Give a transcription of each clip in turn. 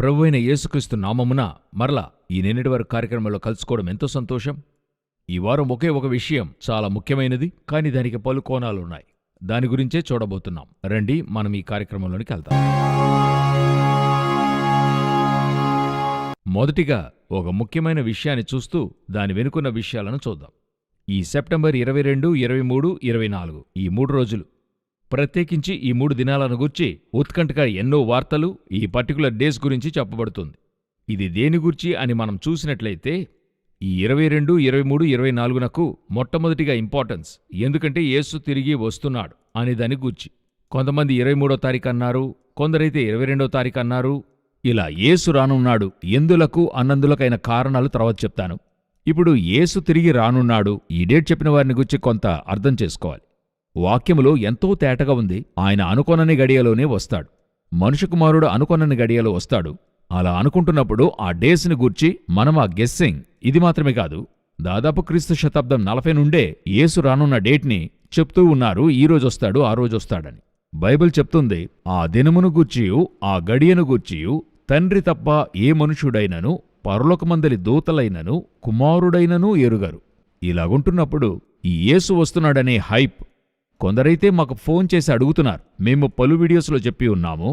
ప్రభువైన యేసుక్రీస్తు నామమున మరలా ఈ నిన్నటి వరకు కార్యక్రమంలో కలుసుకోవడం ఎంతో సంతోషం. ఈ వారం ఒకే ఒక విషయం చాలా ముఖ్యమైనది, కానీ దానికి పలు కోణాలున్నాయి. దాని గురించే చూడబోతున్నాం. రండి మనం ఈ కార్యక్రమంలోనికి వెళ్తాం. మొదటిగా ఒక ముఖ్యమైన విషయాన్ని చూస్తూ దాని వెనుకున్న విషయాలను చూద్దాం. ఈ సెప్టెంబర్ 22, 23, 24 ఈ 3 రోజులు, ప్రత్యేకించి ఈ 3 దినాలను గూర్చి ఉత్కంఠగా ఎన్నో వార్తలు ఈ పర్టికులర్ డేస్ గురించి చెప్పబడుతుంది. ఇది దేని గూర్చి అని మనం చూసినట్లయితే ఈ 22, 23, 24నకు మొట్టమొదటిగా ఇంపార్టెన్స్, ఎందుకంటే యేసు తిరిగి వస్తున్నాడు అనే దాని గూర్చి. కొంతమంది 23వ తారీఖు అన్నారు, కొందరైతే 22వ తారీఖు అన్నారు. ఇలా యేసు రానున్నాడు ఎందులకు అన్నందులకైన కారణాలు తర్వాత చెప్తాను. ఇప్పుడు యేసు తిరిగి రానున్నాడు ఈ డేట్ చెప్పిన వారిని గురించి కొంత అర్థం చేసుకోవాలి. వాక్యములో ఎంతో తేటగా ఉంది. ఆయన అనుకొనని గడియలోనే వస్తాడు. మనుష్య కుమారుడు అనుకొనని గడియలో వస్తాడు. అలా అనుకుంటున్నప్పుడు ఆ డేస్ని గూర్చి మనం ఆ గెస్సింగ్ ఇది మాత్రమే కాదు, దాదాపు క్రీస్తు శతాబ్దం 40 నుండే యేసు రానున్న డేట్ని చెప్తూ ఉన్నారు. ఈ రోజొస్తాడు, ఆ రోజొస్తాడని. బైబిల్ చెప్తుంది, ఆ దినమును గూర్చియు ఆ గడియను గూర్చియు తండ్రి తప్ప ఏ మనుషుడైనను పరలోకమందలి దూతలైనను కుమారుడైనను ఎరుగరు. ఇలాగుంటున్నప్పుడు ఈ యేసు వస్తున్నాడనే హైప్, కొందరైతే మాకు ఫోన్ చేసి అడుగుతున్నారు, మేము పలు వీడియోస్లో చెప్పి ఉన్నాము,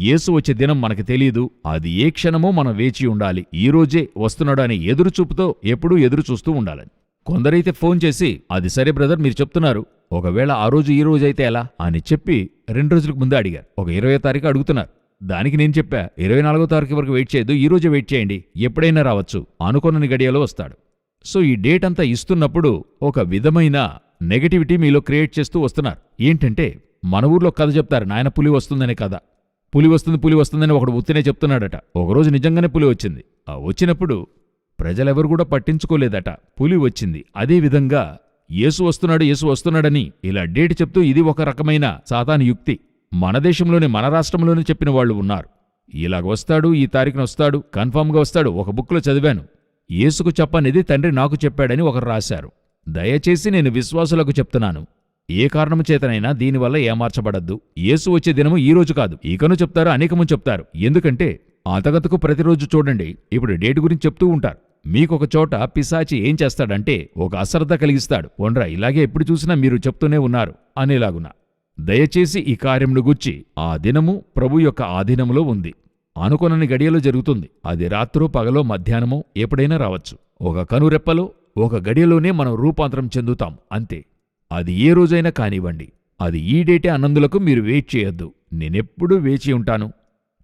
యేసు వచ్చే దినం మనకు తెలీదు, అది ఏ క్షణమో మనం వేచి ఉండాలి, ఈ రోజే వస్తున్నాడు అని ఎదురుచూపుతో ఎప్పుడూ ఎదురుచూస్తూ ఉండాలని. కొందరైతే ఫోన్ చేసి, అది సరే బ్రదర్ మీరు చెప్తున్నారు, ఒకవేళ ఆ రోజు ఈ రోజైతే ఎలా అని చెప్పి 2 రోజులకు ముందే అడిగారు. ఒక 20వ తారీఖు అడుగుతున్నారు. దానికి నేను చెప్పా, 24వ తారీఖు వరకు వెయిట్ చేయొద్దు, ఈ రోజే వెయిట్ చేయండి, ఎప్పుడైనా రావచ్చు, అనుకొనని గడియలో వస్తాడు. సో ఈ డేట్ అంతా ఇస్తున్నప్పుడు ఒక విధమైన నెగటివిటీ మీలో క్రియేట్ చేస్తూ వస్తున్నారు. ఏంటంటే, మన ఊర్లో కథ చెప్తారు, నాయన పులి వస్తుందనే కథ. పులి వస్తుందని ఒకడు ఉత్తినే చెప్తున్నాడట. ఒకరోజు నిజంగానే పులి వచ్చింది. ఆ వచ్చినప్పుడు ప్రజలెవరు కూడా పట్టించుకోలేదట, పులి వచ్చింది. అదేవిధంగా యేసు వస్తున్నాడని ఇలా డేట్ చెప్తూ ఇది ఒక రకమైన సాతాను యుక్తి. మన దేశంలోనే మన రాష్ట్రంలోనే చెప్పిన వాళ్ళు ఉన్నారు. ఇలాగ వస్తాడు, ఈ తారీఖున వస్తాడు, కన్ఫామ్గా వస్తాడు. ఒక బుక్లో చదివాను, యేసుకు చెప్పనిది తండ్రి నాకు చెప్పాడని ఒకరు రాశారు. దయచేసి నేను విశ్వాసులకు చెప్తున్నాను, ఏ కారణము చేతనైనా దీనివల్ల ఏమార్చబడద్దు. యేసు వచ్చే దినము ఈ రోజు కాదు, ఇకను చెప్తారు, అనేకము చెప్తారు. ఎందుకంటే అంతగతకు ప్రతిరోజు చూడండి, ఇప్పుడు డేట్ గురించి చెప్తూ ఉంటారు. మీకొక చోట పిశాచి ఏం చేస్తాడంటే ఒక అశ్రద్ధ కలిగిస్తాడు, ఒండ్రా ఇలాగే ఎప్పుడు చూసినా మీరు చెప్తూనే ఉన్నారు అనేలాగున. దయచేసి ఈ కార్యమును గూర్చి ఆ దినము ప్రభు యొక్క ఆధీనములో ఉంది. అనుకొనని గడియలో జరుగుతుంది. అది రాత్రో పగలో మధ్యాహ్నమో ఎప్పుడైనా రావచ్చు. ఒక కనురెప్పలో ఒక గడియలోనే మనం రూపాంతరం చెందుతాం, అంతే. అది ఏ రోజైనా కానివ్వండి, అది ఈ డేటే అన్నందులకు మీరు వెయిట్ చేయొద్దు. నేనెప్పుడూ వేచి ఉంటాను.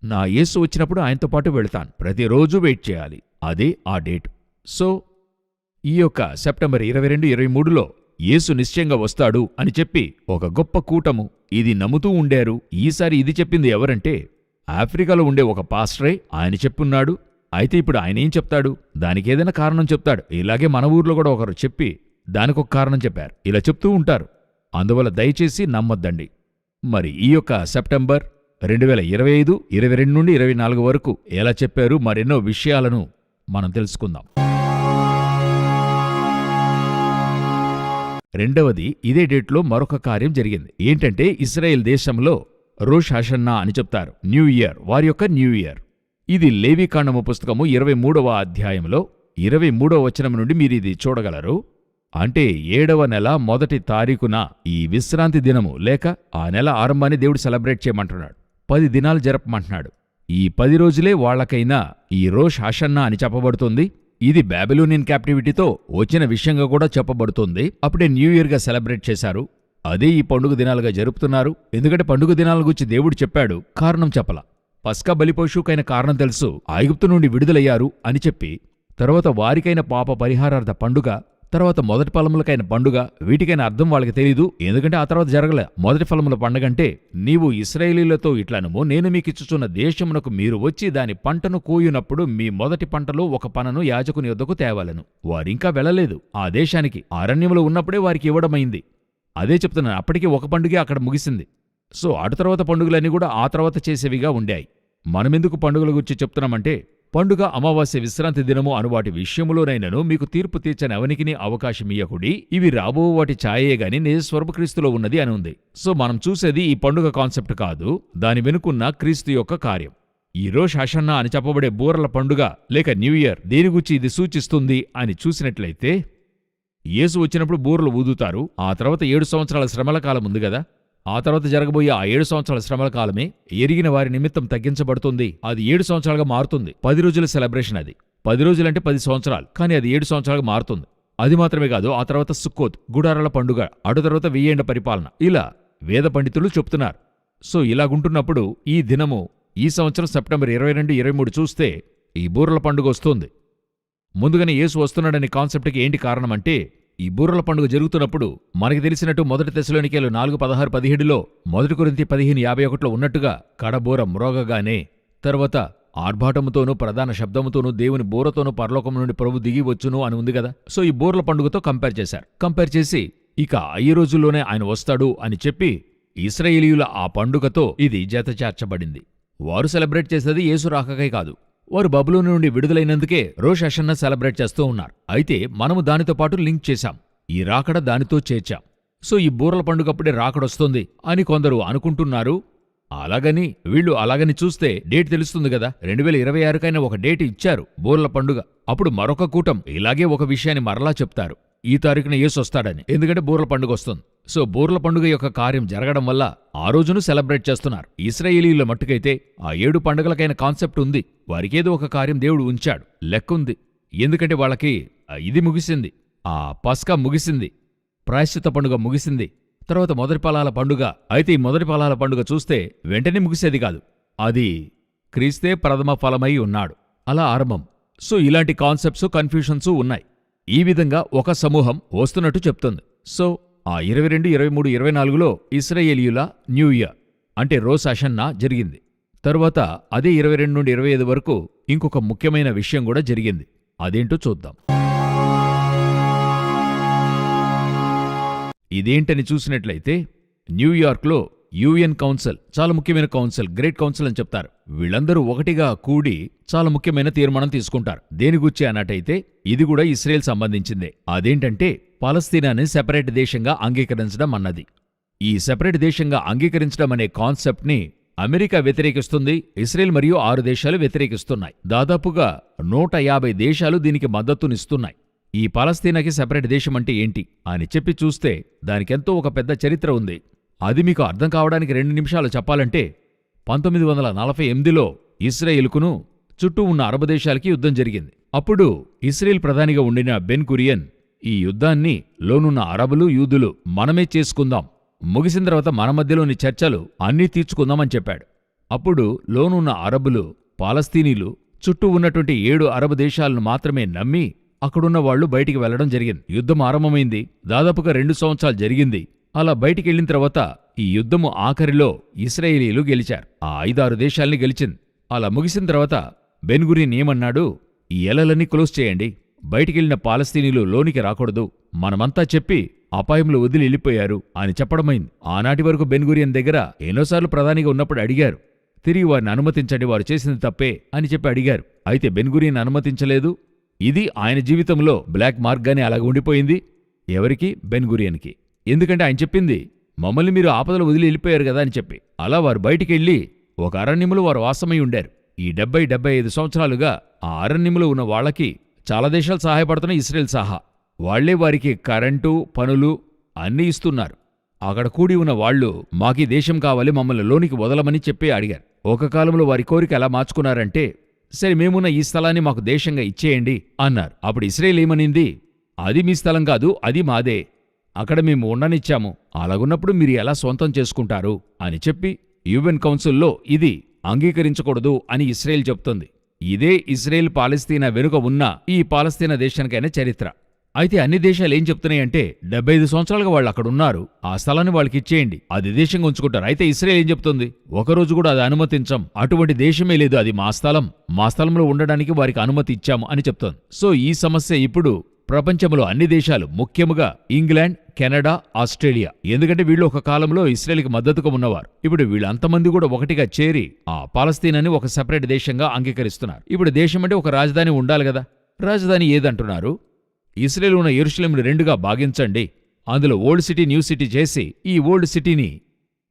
నా యేసు వచ్చినప్పుడు ఆయనతో పాటు వెళతాను. ప్రతిరోజు వెయిట్ చేయాలి. అదే ఆ డేటు. సో ఈ యొక్క సెప్టెంబర్ 22, 23లో యేసు నిశ్చయంగా వస్తాడు అని చెప్పి ఒక గొప్ప కూటము ఇది నమ్ముతూ ఉండారు. ఈసారి ఇది చెప్పింది ఎవరంటే, ఆఫ్రికాలో ఉండే ఒక పాస్టరే ఆయన చెప్పున్నాడు. అయితే ఇప్పుడు ఆయన ఏం చెప్తాడు, దానికేదైనా కారణం చెప్తాడు. ఇలాగే మన ఊర్లో కూడా ఒకరు చెప్పి దానికొక కారణం చెప్పారు. ఇలా చెప్తూ ఉంటారు. అందువల్ల దయచేసి నమ్మొద్దండి. మరి ఈ యొక్క సెప్టెంబర్ 2025, 22 నుండి 24 వరకు ఎలా చెప్పారు, మరెన్నో విషయాలను మనం తెలుసుకుందాం. రెండవది, ఇదే డేట్లో మరొక కార్యం జరిగింది. ఏంటంటే, ఇశ్రాయేల్ దేశంలో రోష్ హషన్నా అని చెప్తారు, న్యూ ఇయర్, వారి యొక్క న్యూ ఇయర్. ఇది లేవీకాండము పుస్తకము 23వ అధ్యాయంలో 23వ వచనం నుండి మీరిది చూడగలరు. అంటే 7వ నెల మొదటి తారీఖున ఈ విశ్రాంతి దినము లేక ఆ నెల ఆరంభాన్ని దేవుడు సెలబ్రేట్ చేయమంటున్నాడు. 10 దినాలు జరపమంటున్నాడు. ఈ 10 రోజులే వాళ్లకైనా ఈ రోష్ హషన్నా అని చెప్పబడుతుంది. ఇది బాబిలోనియన్ క్యాప్టివిటీతో వచ్చిన విషయంగా కూడా చెప్పబడుతుంది. అప్పుడే న్యూ ఇయర్గా సెలబ్రేట్ చేశారు. అదే ఈ పండుగ దినాలుగా జరుపుతున్నారు. ఎందుకంటే పండుగ దినాల గురించి దేవుడు చెప్పాడు, కారణం చెప్పలా. పస్కా బలిపశువుకైన కారణం తెలుసు, ఐగుప్తు నుండి విడుదలయ్యారు అని చెప్పి, తర్వాత వారికైన పాప పరిహారార్థ పండుగ, తర్వాత మొదటి ఫలములకైన పండుగ. వీటికైన అర్థం వాళ్ళకి తెలీదు, ఎందుకంటే ఆ తర్వాత జరగలే. మొదటి ఫలముల పండుగంటే, నీవు ఇశ్రాయేలీలతో ఇట్లనుము, నేను మీకిచ్చుచున్న దేశమునకు మీరు వచ్చి దాని పంటను కోయునప్పుడు మీ మొదటి పంటలో ఒక పనను యాజకుని యొద్దకు తేవాలను. వారింకా వెళ్ళలేదు ఆ దేశానికి, అరణ్యములో ఉన్నప్పుడే వారికి ఇవ్వడమైంది. అదే చెప్తున్నాను, అప్పటికి ఒక పండుగే అక్కడ ముగిసింది. సో అటు తర్వాత పండుగలన్నీ కూడా ఆ తర్వాత చేసేవిగా ఉండాయి. మనమెందుకు పండుగల గురించి చెప్తున్నామంటే, పండుగ, అమావాస్య, విశ్రాంతి దినము అనువాటి విషయములోనైనను మీకు తీర్పు తీర్చని ఎవనికిని అవకాశమియ్యకుడి. ఇవి రాబో వాటి ఛాయే గాని నిజస్వరూప క్రీస్తులో ఉన్నది అని ఉంది. సో మనం చూసేది ఈ పండుగ కాన్సెప్ట్ కాదు, దాని వెనుకున్న క్రీస్తు యొక్క కార్యం. ఈ రోష్ హషన్నా అని చెప్పబడే బూరల పండుగ లేక న్యూ ఇయర్ దేనిగుచ్చి ఇది సూచిస్తుంది అని చూసినట్లయితే, యేసు వచ్చినప్పుడు బూరలు ఊదుతారు. ఆ తర్వాత 7 సంవత్సరాల శ్రమల కాలం ఉంది గదా, ఆ తర్వాత జరగబోయే ఆ 7 సంవత్సరాల శ్రమల కాలమే ఎరిగిన వారి నిమిత్తం తగ్గించబడుతుంది. అది 7 సంవత్సరాలుగా మారుతుంది. 10 రోజుల సెలబ్రేషన్ అది. 10 రోజులంటే 10 సంవత్సరాలు, కానీ అది 7 సంవత్సరాలుగా మారుతుంది. అది మాత్రమే కాదు, ఆ తర్వాత సుక్కోత్ గుడారాల పండుగ, అటు తర్వాత 1000 ఏళ్ల పరిపాలన, ఇలా వేద పండితులు చెప్తున్నారు. సో ఇలాగుంటున్నప్పుడు ఈ దినము, ఈ సంవత్సరం సెప్టెంబర్ 22, 23 చూస్తే ఈ బూరల పండుగ వస్తుంది. ముందుగానే యేసు వస్తున్నాడనే కాన్సెప్ట్కి ఏంటి కారణమంటే, ఈ బూరల పండుగ జరుగుతున్నప్పుడు మనకి తెలిసినట్టు 1 తెస్సలోనికీయులు 4:16-17లో, 1 కొరింథీ 15:51లో ఉన్నట్టుగా కడబూర మ్రోగగానే తర్వాత ఆర్భాటముతోనూ ప్రధాన శబ్దముతోనూ దేవుని బూరతోనూ పరలోకం నుండి ప్రభు దిగి వచ్చును అని ఉంది కదా. సో ఈ బూరల పండుగతో కంపేర్ చేశారు. కంపేర్ చేసి ఇక 5 రోజుల్లోనే ఆయన వస్తాడు అని చెప్పి ఇశ్రాయేలీయుల ఆ పండుగతో ఇది జతచేర్చబడింది. వారు సెలబ్రేట్ చేసేది యేసు రాకకై కాదు, వారు బబులోను నుండి విడుదలైనందుకే రోష్ హషన్నా సెలబ్రేట్ చేస్తూ ఉన్నారు. అయితే మనము దానితో పాటు లింక్ చేశాం, ఈ రాకడ దానితో చేర్చాం. సో ఈ బూరల పండుగప్పుడే రాకడొస్తుంది అని కొందరు అనుకుంటున్నారు. అలాగని వీళ్ళు అలాగని చూస్తే డేట్ తెలుస్తుంది కదా. 2026కైనా ఒక డేట్ ఇచ్చారు బూరల పండుగ. అప్పుడు మరొక కూటం ఇలాగే ఒక విషయాన్ని మరలా చెప్తారు, ఈ తారీఖున యేసు వస్తాడని. ఎందుకంటే బూరల పండుగ వస్తుంది. సో బూరల పండుగ యొక్క కార్యం జరగడం వల్ల ఆ రోజును సెలబ్రేట్ చేస్తున్నారు. ఇశ్రాయేలీయుల మట్టుకైతే ఆ 7 పండుగలకైన కాన్సెప్ట్ ఉంది. వారికేదో ఒక కార్యం దేవుడు ఉంచాడు, లెక్కుంది. ఎందుకంటే వాళ్ళకి ఇది ముగిసింది, ఆ పస్కా ముగిసింది, ప్రాయశ్చిత్త పండుగ ముగిసింది, తర్వాత మొదటి ఫలాల పండుగ. అయితే ఈ మొదటి ఫలాల పండుగ చూస్తే వెంటనే ముగిసేది కాదు, అది క్రీస్తే ప్రథమ ఫలమై ఉన్నాడు, అలా ఆరంభం. సో ఇలాంటి కాన్సెప్ట్స్, కన్ఫ్యూషన్స్ ఉన్నాయి. ఈ విధంగా ఒక సమూహం వస్తున్నట్టు చెప్తుంది. సో ఆ 22, 23, 24లో ఇశ్రాయేలీయుల న్యూ ఇయర్ అంటే రోష్ హషన్నా జరిగింది. తరువాత అదే 22 నుండి 25 వరకు ఇంకొక ముఖ్యమైన విషయం కూడా జరిగింది. అదేంటో చూద్దాం. ఇదేంటని చూసినట్లయితే, న్యూయార్క్లో యుఎన్ కౌన్సిల్, చాలా ముఖ్యమైన కౌన్సిల్, గ్రేట్ కౌన్సిల్ అని చెప్తారు. వీళ్ళందరూ ఒకటిగా కూడి చాలా ముఖ్యమైన తీర్మానం తీసుకుంటారు. దేనిగుచ్చి అన్నట్టయితే ఇది కూడా ఇశ్రాయేల్ సంబంధించిందే. అదేంటంటే పాలస్తీనాని సెపరేట్ దేశంగా అంగీకరించడం అన్నది. ఈ సెపరేట్ దేశంగా అంగీకరించడం అనే కాన్సెప్ట్ని అమెరికా వ్యతిరేకిస్తుంది, ఇశ్రాయేల్ మరియు 6 దేశాలు వ్యతిరేకిస్తున్నాయి. దాదాపుగా 150 దేశాలు దీనికి మద్దతునిస్తున్నాయి. ఈ పాలస్తీనాకి సెపరేట్ దేశం అంటే ఏంటి అని చెప్పి చూస్తే దానికెంతో ఒక పెద్ద చరిత్ర ఉంది. అది మీకు అర్థం కావడానికి 2 నిమిషాలు చెప్పాలంటే, 1948లో ఇశ్రాయేలుకును చుట్టూ ఉన్న అరబ్ దేశాలకి యుద్ధం జరిగింది. అప్పుడు ఇశ్రాయేల్ ప్రధానిగా ఉండిన బెన్ గురియన్ ఈ యుద్ధాన్ని లోనున్న అరబులు, యూదులు మనమే చేసుకుందాం, ముగిసిన తర్వాత మన మధ్యలోని చర్చలు అన్నీ తీర్చుకుందామని చెప్పాడు. అప్పుడు లోనున్న అరబులు, పాలస్తీనీలు చుట్టూ ఉన్నటువంటి 7 అరబ్ దేశాలను మాత్రమే నమ్మి అక్కడున్న వాళ్లు బయటికి వెళ్లడం జరిగింది. యుద్ధం ఆరంభమైంది, దాదాపుగా 2 సంవత్సరాలు జరిగింది. అలా బయటికెళ్లిన తర్వాత ఈ యుద్ధము ఆఖరిలో ఇశ్రాయేలీలు గెలిచారు. ఆ 5-6 దేశాల్ని గెలిచింది. అలా ముగిసిన తర్వాత బెన్ గురియన్ ఏమన్నాడు, ఈ ఎలలన్నీ క్లోజ్ చేయండి, బయటికెళ్లిన పాలస్తీనీలు లోనికి రాకూడదు, మనమంతా చెప్పి అపాయంలో వదిలి వెళ్ళిపోయారు అని చెప్పడమైంది. ఆనాటి వరకు బెన్ గురియన్ దగ్గర ఎన్నోసార్లు ప్రధానిగా ఉన్నప్పుడు అడిగారు, తిరిగి వారిని అనుమతించండి, వారు చేసింది తప్పే అని చెప్పి అడిగారు. అయితే బెన్ గురియన్ అనుమతించలేదు. ఇది ఆయన జీవితంలో బ్లాక్ మార్క్గానే అలాగ ఉండిపోయింది. ఎవరికి? బెన్ గురియన్కి. ఎందుకంటే ఆయన చెప్పింది, మమ్మల్ని మీరు ఆపదలు వదిలి వెళ్ళిపోయారు కదా అని చెప్పి. అలా వారు బయటికెళ్ళి ఒక అరణ్యములో వారు వాసమై ఉండారు. ఈ 70-75 సంవత్సరాలుగా ఆ అరణ్యములో ఉన్న వాళ్లకి చాలా దేశాలు సహాయపడుతున్నాయి, ఇశ్రాయేల్ సహా. వాళ్లే వారికి కరెంటు, పనులు అన్నీ ఇస్తున్నారు. అక్కడ కూడి ఉన్న వాళ్లు, మాకీ దేశం కావాలి, మమ్మల్ని లోనికి వదలమని చెప్పి అడిగారు. ఒక కాలంలో వారి కోరిక ఎలా మార్చుకున్నారంటే, సరే మేమున్న ఈ స్థలాన్ని మాకు దేశంగా ఇచ్చేయండి అన్నారు. అప్పుడు ఇశ్రాయేల్ ఏమనింది, అది మీ స్థలం కాదు, అది మాదే, అక్కడ మేము ఉండనిచ్చాము, అలాగున్నప్పుడు మీరు ఎలా సొంతం చేసుకుంటారు అని చెప్పి యుఎన్ కౌన్సిల్లో ఇది అంగీకరించకూడదు అని ఇశ్రాయేల్ చెప్తుంది. ఇదే ఇశ్రాయేల్ పాలస్తీనా వెనుక ఉన్న ఈ పాలస్తీనా దేశానికైనా చరిత్ర. అయితే అన్ని దేశాలు ఏం చెప్తున్నాయంటే, 75 సంవత్సరాలుగా వాళ్ళు అక్కడున్నారు, ఆ స్థలాన్ని వాళ్ళకి ఇచ్చేయండి, అది దేశంగా ఉంచుకుంటారు. అయితే ఇశ్రాయేల్ ఏం చెప్తుంది, ఒకరోజు కూడా అది అనుమతించం, అటువంటి దేశమే లేదు, అది మా స్థలం, మా స్థలంలో ఉండడానికి వారికి అనుమతి ఇచ్చాము అని చెప్తోంది. సో ఈ సమస్య ఇప్పుడు ప్రపంచంలో అన్ని దేశాలు, ముఖ్యముగా ఇంగ్లాండ్, కెనడా, ఆస్ట్రేలియా, ఎందుకంటే వీళ్ళు ఒక కాలంలో ఇశ్రాయేల్కి మద్దతుగా ఉన్నవారు. ఇప్పుడు వీళ్ళంతమంది కూడా ఒకటిగా చేరి ఆ పాలస్తీనాని ఒక సెపరేట్ దేశంగా అంగీకరిస్తున్నారు. ఇప్పుడు దేశం అంటే ఒక రాజధాని ఉండాలి కదా. రాజధాని ఏదంటున్నారు, ఇశ్రాయేల్ ఉన్న యెరూషలేమును 2గా భాగించండి, అందులో ఓల్డ్ సిటీ, న్యూ సిటీ చేసి ఈ ఓల్డ్ సిటీని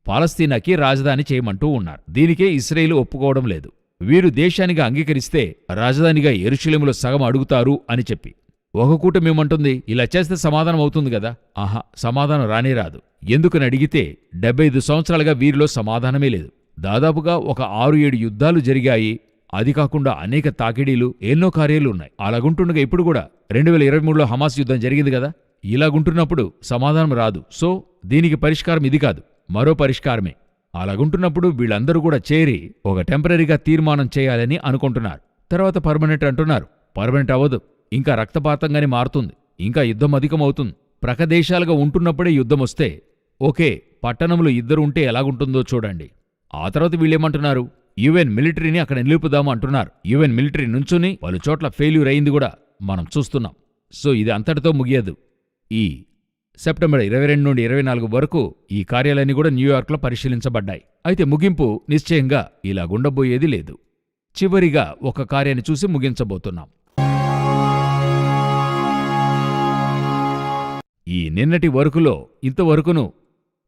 పాలస్తీనాకి రాజధాని చేయమంటూ ఉన్నారు. దీనికే ఇశ్రాయేల్ ఒప్పుకోవడం లేదు. వీరు దేశానిగా అంగీకరిస్తే రాజధానిగా యెరూషలేములో సగం అడుగుతారు అని చెప్పి. ఒక కూటమేమంటుంది, ఇలా చేస్తే సమాధానం అవుతుంది కదా. ఆహా, సమాధానం రానే రాదు. ఎందుకని అడిగితే 75 సంవత్సరాలుగా వీరిలో సమాధానమే లేదు. దాదాపుగా ఒక 6-7 యుద్ధాలు జరిగాయి. అది కాకుండా అనేక తాకిడీలు, ఎన్నో కార్యాలు ఉన్నాయి. అలాగుంటుండగా ఇప్పుడు కూడా 2023లో హమాస్ యుద్ధం జరిగింది కదా. ఇలాగుంటున్నప్పుడు సమాధానం రాదు. సో దీనికి పరిష్కారం ఇది కాదు, మరో పరిష్కారమే. అలాగుంటున్నప్పుడు వీళ్ళందరూ కూడా చేరి ఒక టెంపరరీగా తీర్మానం చేయాలని అనుకుంటున్నారు. తర్వాత పర్మనెంట్ అంటున్నారు. పర్మనెంట్ అవ్వదు, ఇంకా రక్తపాతంగానే మారుతుంది, ఇంకా యుద్ధం అధికమవుతుంది. ప్రకదేశాలుగా ఉంటున్నప్పుడే యుద్ధమొస్తే ఓకే, పట్టణంలో ఇద్దరు ఉంటే ఎలాగుంటుందో చూడండి. ఆ తర్వాత వీళ్ళేమంటున్నారు, యుఎన్ మిలిటరీని అక్కడ నిలుపుదాము అంటున్నారు. యుఎన్ మిలిటరీ నుంచుని పలు చోట్ల ఫెయిల్యూర్ అయింది కూడా మనం చూస్తున్నాం. సో ఇది అంతటితో ముగియదు. ఈ సెప్టెంబర్ 22 నుండి 24 వరకు ఈ కార్యాలన్నీ కూడా న్యూయార్క్లో పరిశీలించబడ్డాయి. అయితే ముగింపు నిశ్చయంగా ఇలాగుండబోయేది లేదు. చివరిగా ఒక కార్యాన్ని చూసి ముగించబోతున్నాం. ఈ నిన్నటి వరకులో ఇంతవరకును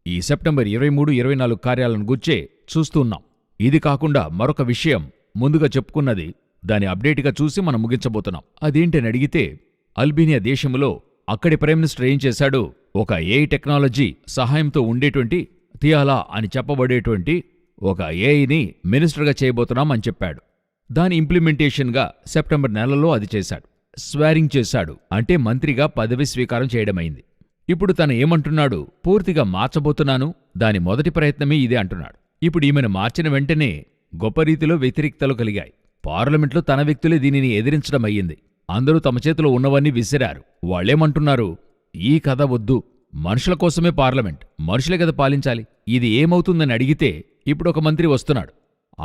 ఈ సెప్టెంబర్ 23, 24 కార్యాలను గుర్చే చూస్తున్నాం. ఇది కాకుండా మరొక విషయం ముందుగా చెప్పుకున్నది, దాని అప్డేట్గా చూసి మనం ముగించబోతున్నాం. అదేంటని అడిగితే, అల్బేనియా దేశంలో అక్కడి ప్రైమ్ మినిస్టర్ ఏం చేశాడు, ఒక ఏఐ టెక్నాలజీ సహాయంతో ఉండేటువంటి థియాలా అని చెప్పబడేటువంటి ఒక ఏఐని మినిస్టర్గా చేయబోతున్నాం అని చెప్పాడు. దాని ఇంప్లిమెంటేషన్గా సెప్టెంబర్ నెలలో అది చేశాడు. స్వారింగ్ చేశాడు, అంటే మంత్రిగా పదవి స్వీకారం చేయడమైంది. ఇప్పుడు తను ఏమంటున్నాడు, పూర్తిగా మార్చబోతున్నాను, దాని మొదటి ప్రయత్నమే ఇదే అంటున్నాడు. ఇప్పుడు ఈమెను మార్చిన వెంటనే గొప్ప రీతిలో వ్యతిరేకతలు కలిగాయి. పార్లమెంట్లో తన వ్యక్తులే దీనిని ఎదిరించడం అయ్యింది. అందరూ తమ చేతిలో ఉన్నవన్నీ విసిరారు. వాళ్ళేమంటున్నారు, ఈ కథ వద్దు, మనుషుల కోసమే పార్లమెంట్, మనుషులే కదా పాలించాలి, ఇది ఏమవుతుందని అడిగితే ఇప్పుడు ఒక మంత్రి వస్తున్నాడు.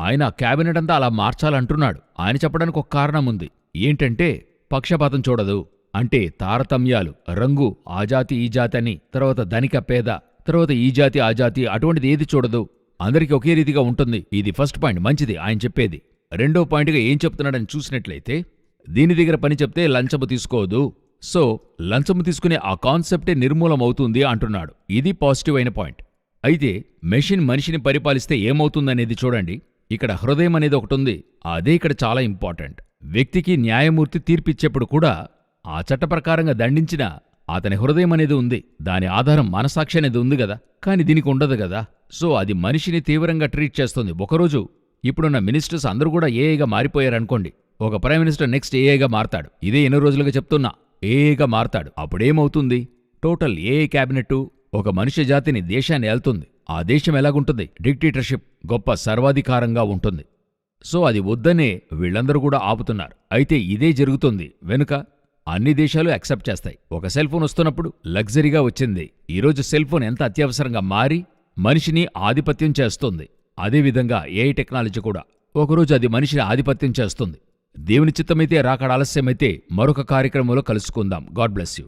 ఆయన క్యాబినెట్ అంతా అలా మార్చాలంటున్నాడు. ఆయన చెప్పడానికి ఒక కారణం ఉంది. ఏంటంటే పక్షపాతం చూడదు, అంటే తారతమ్యాలు, రంగు, ఆ జాతి ఈ జాతి అని, తర్వాత ధనిక పేద, తర్వాత ఈ జాతి ఆ జాతి, అటువంటిది ఏది చూడదు, అందరికీ ఒకే రీతిగా ఉంటుంది. ఇది ఫస్ట్ పాయింట్, మంచిది ఆయన చెప్పేది. రెండో పాయింట్గా ఏం చెప్తున్నాడని చూసినట్లయితే, దీని దగ్గర పని చెప్తే లంచము తీసుకోవద్దు, సో లంచము తీసుకునే ఆ కాన్సెప్టే నిర్మూలమవుతుంది అంటున్నాడు. ఇది పాజిటివ్ అయిన పాయింట్. అయితే మెషిన్ మనిషిని పరిపాలిస్తే ఏమవుతుందనేది చూడండి. ఇక్కడ హృదయం అనేది ఒకటుంది, అదే ఇక్కడ చాలా ఇంపార్టెంట్. వ్యక్తికి న్యాయమూర్తి తీర్పిచ్చేప్పుడు కూడా ఆ చట్ట ప్రకారంగా దండించిన అతని హృదయం అనేది ఉంది, దాని ఆధారం మనసాక్షి అనేది ఉంది గదా. కాని దీనికి ఉండదు గదా. సో అది మనిషిని తీవ్రంగా ట్రీట్ చేస్తుంది. ఒకరోజు ఇప్పుడున్న మినిస్టర్స్ అందరూ కూడా ఏఐగా మారిపోయారనుకోండి, ఒక ప్రైమ్ మినిస్టర్ నెక్స్ట్ ఏఐగా మారతాడు. ఇదే ఎన్నో రోజులుగా చెప్తున్నా, ఏఐగా మారతాడు. అప్పుడేమవుతుంది, టోటల్ ఏఐ క్యాబినెట్ ఒక మనుష్య జాతిని, దేశాన్ని ఏల్తుంది. ఆ దేశం ఎలాగుంటుంది, డిక్టేటర్షిప్, గొప్ప సర్వాధికారంగా ఉంటుంది. సో అది వద్దనే వీళ్ళందరూ కూడా ఆపుతున్నారు. అయితే ఇదే జరుగుతుంది వెనుక. అన్ని దేశాలు యాక్సెప్ట్ చేస్తాయి. ఒక సెల్ ఫోన్ వస్తున్నప్పుడు లగ్జరీగా వచ్చింది. ఈరోజు సెల్ ఫోన్ ఎంత అత్యవసరంగా మారి మనిషిని ఆధిపత్యం చేస్తుంది. అదేవిధంగా ఏఐ టెక్నాలజీ కూడా ఒకరోజు అది మనిషిని ఆధిపత్యం చేస్తుంది. దేవుని చిత్తమైతే రాకడ ఆలస్యమైతే మరొక కార్యక్రమంలో కలుసుకుందాం. God bless you.